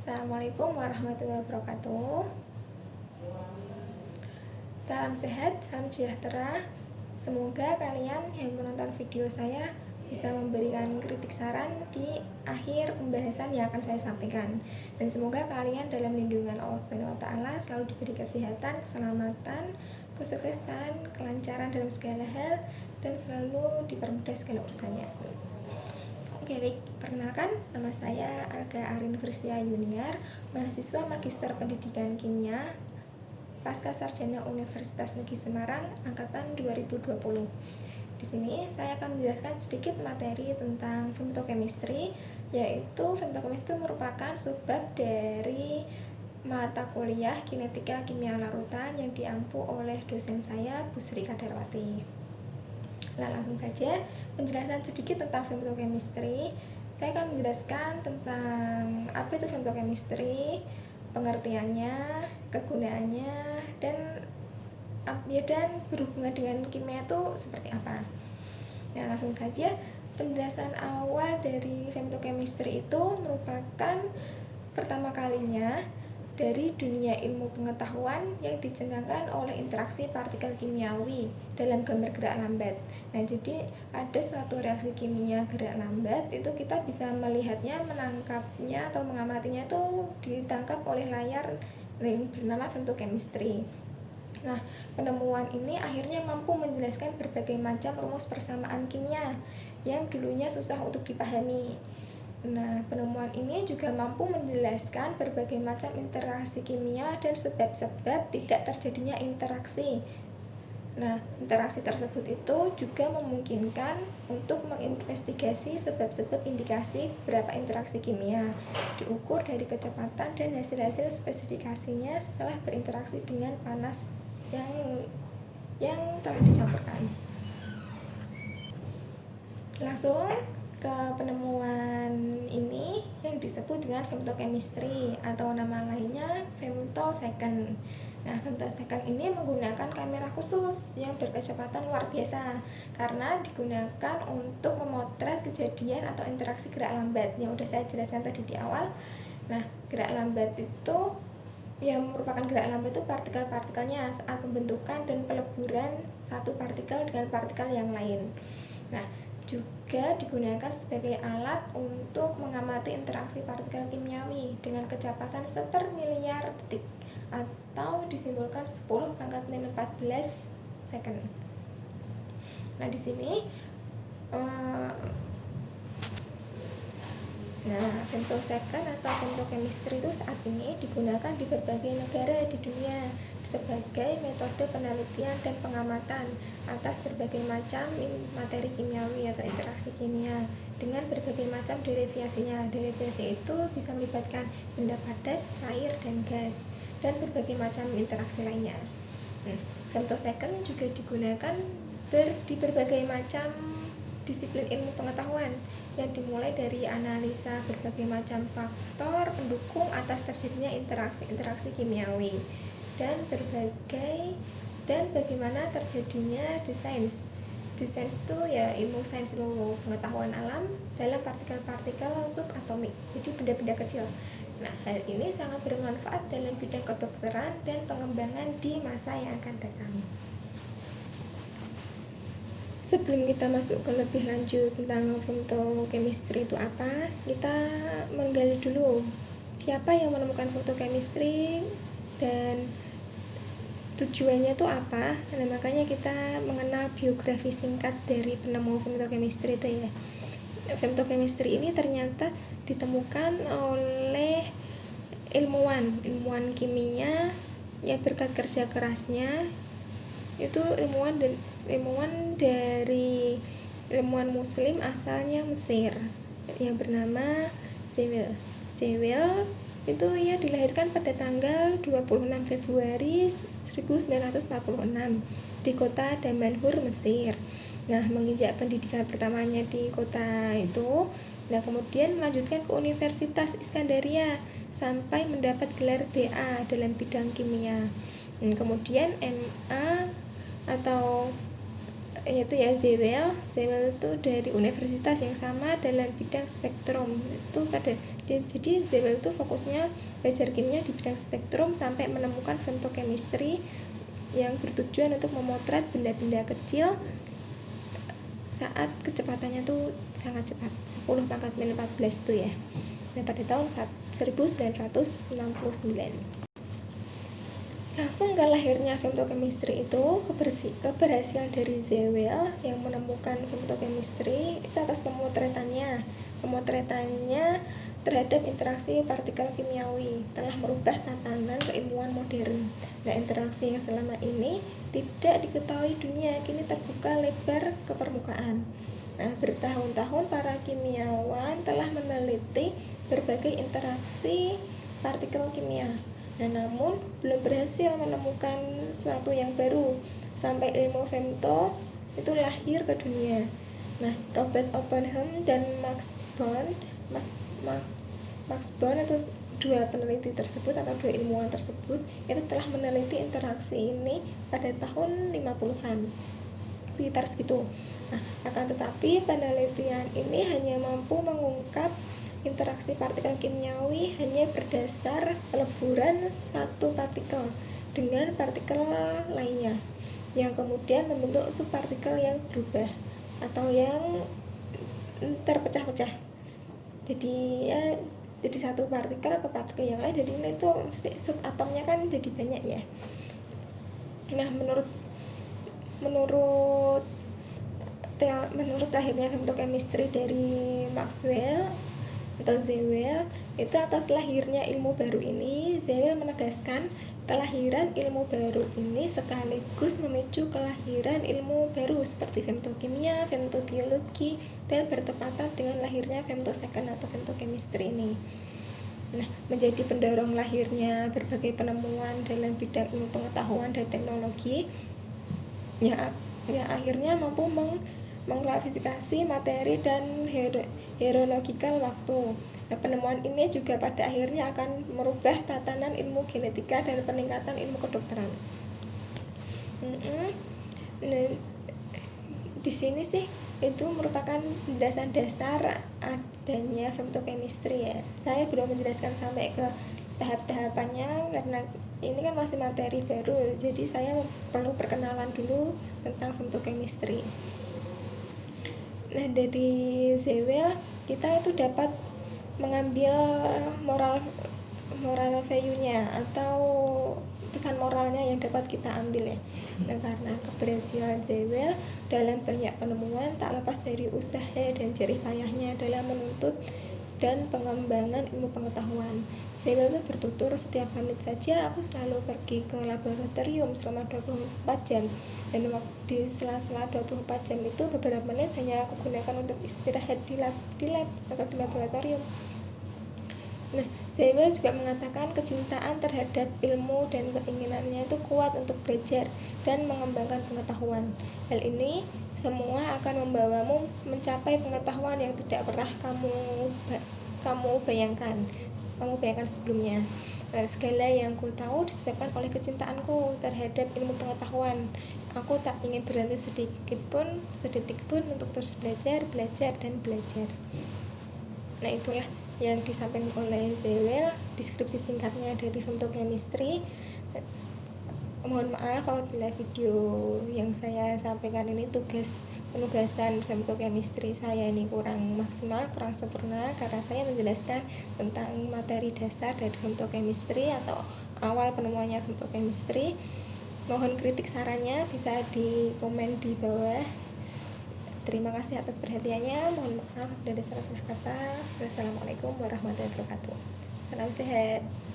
Assalamualaikum warahmatullahi wabarakatuh. Salam sehat, salam sejahtera. Semoga kalian yang menonton video saya bisa memberikan kritik saran di akhir pembahasan yang akan saya sampaikan. Dan semoga kalian dalam lindungan Allah SWT selalu diberi kesehatan, keselamatan, kesuksesan, kelancaran dalam segala hal, dan selalu dipermudah segala urusannya. Oke, baik. Perkenalkan, nama saya Alga Arin Versia Junior, mahasiswa Magister Pendidikan Kimia Pasca Sarjana Universitas Negeri Semarang angkatan 2020. Di sini saya akan menjelaskan sedikit materi tentang femtochemistry, yaitu femtochemistry merupakan subbab dari mata kuliah kinetika kimia larutan yang diampu oleh dosen saya, Bu Sri Kadarwati. Nah, langsung saja penjelasan sedikit tentang femtochemistry. Saya akan menjelaskan tentang apa itu femtochemistry, pengertiannya, kegunaannya, dan berhubungan dengan kimia itu seperti apa. Nah, langsung saja penjelasan awal dari femtochemistry itu merupakan pertama kalinya dari dunia ilmu pengetahuan yang dicengangkan oleh interaksi partikel kimiawi dalam gambar gerak lambat. Nah, jadi ada suatu reaksi kimia gerak lambat itu kita bisa melihatnya, menangkapnya atau mengamatinya itu ditangkap oleh layar yang bernama femtochemistry. Nah, penemuan ini akhirnya mampu menjelaskan berbagai macam rumus persamaan kimia yang dulunya susah untuk dipahami. Nah, penemuan ini juga mampu menjelaskan berbagai macam interaksi kimia dan sebab-sebab tidak terjadinya interaksi. Nah, interaksi tersebut itu juga memungkinkan untuk menginvestigasi sebab-sebab indikasi berapa interaksi kimia, diukur dari kecepatan dan hasil-hasil spesifikasinya setelah berinteraksi dengan panas yang telah dicampurkan. Langsung ke penemuan ini yang disebut dengan femtochemistry atau nama lainnya femtosecond. Nah, femtosecond ini menggunakan kamera khusus yang berkecepatan luar biasa karena digunakan untuk memotret kejadian atau interaksi gerak lambat yang udah saya jelaskan tadi di awal. Nah, gerak lambat itu yang merupakan gerak lambat itu partikel-partikelnya saat pembentukan dan peleburan satu partikel dengan partikel yang lain. Nah, juga digunakan sebagai alat untuk mengamati interaksi partikel kimiawi dengan kecepatan sepermiliar detik atau disimbolkan 10⁻14 second. Nah, di sini femtosecond atau femtochemistry itu saat ini digunakan di berbagai negara di dunia sebagai metode penelitian dan pengamatan atas berbagai macam materi kimiawi atau interaksi kimia dengan berbagai macam derivasinya. Derivasi itu bisa melibatkan benda padat, cair, dan gas, dan berbagai macam interaksi lainnya. Femtosecond juga digunakan di berbagai macam disiplin ilmu pengetahuan yang dimulai dari analisa berbagai macam faktor pendukung atas terjadinya interaksi kimiawi dan bagaimana terjadinya desains. Desains itu ya ilmu sains, ilmu pengetahuan alam dalam partikel-partikel subatomik, jadi benda-benda kecil. Nah, hal ini sangat bermanfaat dalam bidang kedokteran dan pengembangan di masa yang akan datang. Sebelum kita masuk ke lebih lanjut tentang femtochemistry itu apa, kita menggali dulu siapa yang menemukan femtochemistry dan tujuannya itu apa. Nah, makanya kita mengenal biografi singkat dari penemu femtochemistry itu ya. Femtochemistry ini ternyata ditemukan oleh ilmuwan kimia yang berkat kerja kerasnya. Itu ilmuwan muslim asalnya Mesir yang bernama Zeywil. Zeywil itu ia dilahirkan pada tanggal 26 Februari 1946 di kota Damanhur, Mesir. Nah, menginjak pendidikan pertamanya di kota itu, nah kemudian melanjutkan ke Universitas Iskandaria sampai mendapat gelar BA dalam bidang kimia. Kemudian MA atau yaitu ya Zewel itu dari universitas yang sama dalam bidang spektrum itu jadi Zewel itu fokusnya belajar kimia di bidang spektrum sampai menemukan femtochemistry yang bertujuan untuk memotret benda-benda kecil saat kecepatannya tuh sangat cepat 10 pangkat min 14 itu ya. Nah, pada tahun 1969 langsung ke lahirnya femtochemistry itu keberhasilan dari Zewel yang menemukan femtochemistry itu atas pemotretannya terhadap interaksi partikel kimiawi telah merubah tatanan keilmuan modern. Nah, interaksi yang selama ini tidak diketahui dunia kini terbuka lebar ke permukaan. Nah, bertahun-tahun para kimiawan telah meneliti berbagai interaksi partikel kimia. Nah, namun belum berhasil menemukan sesuatu yang baru sampai ilmu femto itu lahir ke dunia. Nah, Robert Oppenheim dan Max Born itu dua peneliti tersebut atau dua ilmuwan tersebut itu telah meneliti interaksi ini pada tahun 50-an sekitar segitu. Nah, akan tetapi penelitian ini hanya mampu mengungkap interaksi partikel kimiawi hanya berdasar peleburan satu partikel dengan partikel lainnya yang kemudian membentuk subpartikel yang berubah atau yang terpecah-pecah. Jadi satu partikel ke partikel yang lain, jadi itu subatomnya kan jadi banyak ya. Nah, menurut lahirnya femtochemistry dari Maxwell atau Zewel itu atas lahirnya ilmu baru ini, Zewel menegaskan kelahiran ilmu baru ini sekaligus memicu kelahiran ilmu baru seperti femtokimia, femtobiologi, dan bertepatan dengan lahirnya femtosecond atau femtochemistry ini. Nah, menjadi pendorong lahirnya berbagai penemuan dalam bidang ilmu pengetahuan dan teknologi yang akhirnya mampu mengklasifikasi materi dan hierarchikal waktu. Nah, penemuan ini juga pada akhirnya akan merubah tatanan ilmu genetika dan peningkatan ilmu kedokteran. Nah, di sini sih itu merupakan penjelasan dasar adanya femtochemistry ya. Saya belum menjelaskan sampai ke tahap-tahapannya karena ini kan masih materi baru, jadi saya perlu perkenalan dulu tentang femtochemistry. Nah, dari Zewel kita itu dapat mengambil moral value-nya atau pesan moralnya yang dapat kita ambil ya. Nah, karena keberhasilan Zewel dalam banyak penemuan tak lepas dari usaha dan jerih payahnya dalam menuntut dan pengembangan ilmu pengetahuan. Zewel itu bertutur setiap menit saja aku selalu pergi ke laboratorium selama 24 jam dan di sela-sela 24 jam itu beberapa menit hanya aku gunakan untuk istirahat di lab atau di laboratorium. Nah, Zewel juga mengatakan kecintaan terhadap ilmu dan keinginannya itu kuat untuk belajar dan mengembangkan pengetahuan. Hal ini semua akan membawamu mencapai pengetahuan yang tidak pernah kamu bayangkan sebelumnya. Nah, segala yang ku tahu disebabkan oleh kecintaanku terhadap ilmu pengetahuan. Aku tak ingin berhenti sedetik pun untuk terus belajar. Nah, itulah yang disampaikan oleh Zewel, deskripsi singkatnya dari femtochemistry. Mohon maaf apabila video yang saya sampaikan ini penugasan femtochemistry saya ini kurang maksimal, kurang sempurna karena saya menjelaskan tentang materi dasar dari femtochemistry atau awal penemuannya femtochemistry. Mohon kritik sarannya bisa di komen di bawah. Terima kasih atas perhatiannya. Mohon maaf dari salah-salah kata. Wassalamualaikum warahmatullahi wabarakatuh. Salam sehat.